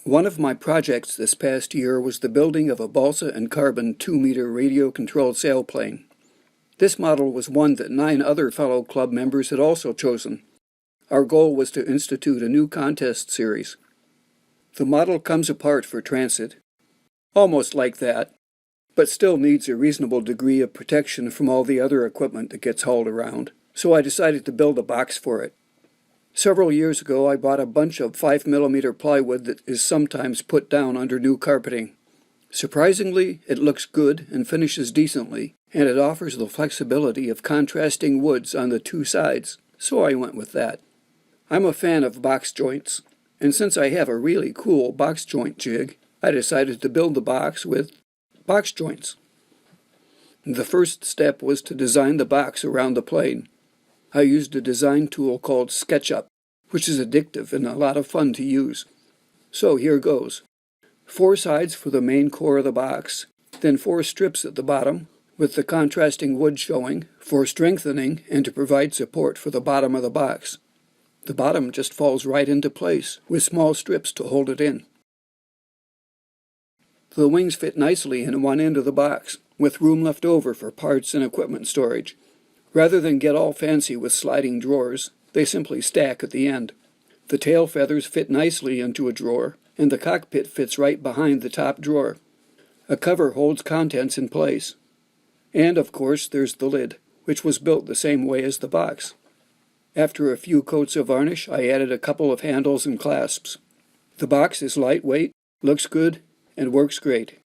One of my projects this past year was the building of a balsa-and-carbon 2-meter radio-controlled sailplane. This model was one that 9 other fellow club members had also chosen. Our goal was to institute a new contest series. The model comes apart for transit, almost like that, but still needs a reasonable degree of protection from all the other equipment that gets hauled around, so I decided to build a box for it. Several years ago, I bought a bunch of 5mm plywood that is sometimes put down under new carpeting. Surprisingly, it looks good and finishes decently, and it offers the flexibility of contrasting woods on the 2 sides, so I went with that. I'm a fan of box joints, and since I have a really cool box joint jig, I decided to build the box with box joints. The first step was to design the box around the plane. I used a design tool called SketchUp, which is addictive and a lot of fun to use. So here goes. 4 sides for the main core of the box, then 4 strips at the bottom, with the contrasting wood showing, for strengthening and to provide support for the bottom of the box. The bottom just falls right into place, with small strips to hold it in. The wings fit nicely in one end of the box, with room left over for parts and equipment storage. Rather than get all fancy with sliding drawers, they simply stack at the end. The tail feathers fit nicely into a drawer, and the cockpit fits right behind the top drawer. A cover holds contents in place. And, of course, there's the lid, which was built the same way as the box. After a few coats of varnish, I added a couple of handles and clasps. The box is lightweight, looks good, and works great.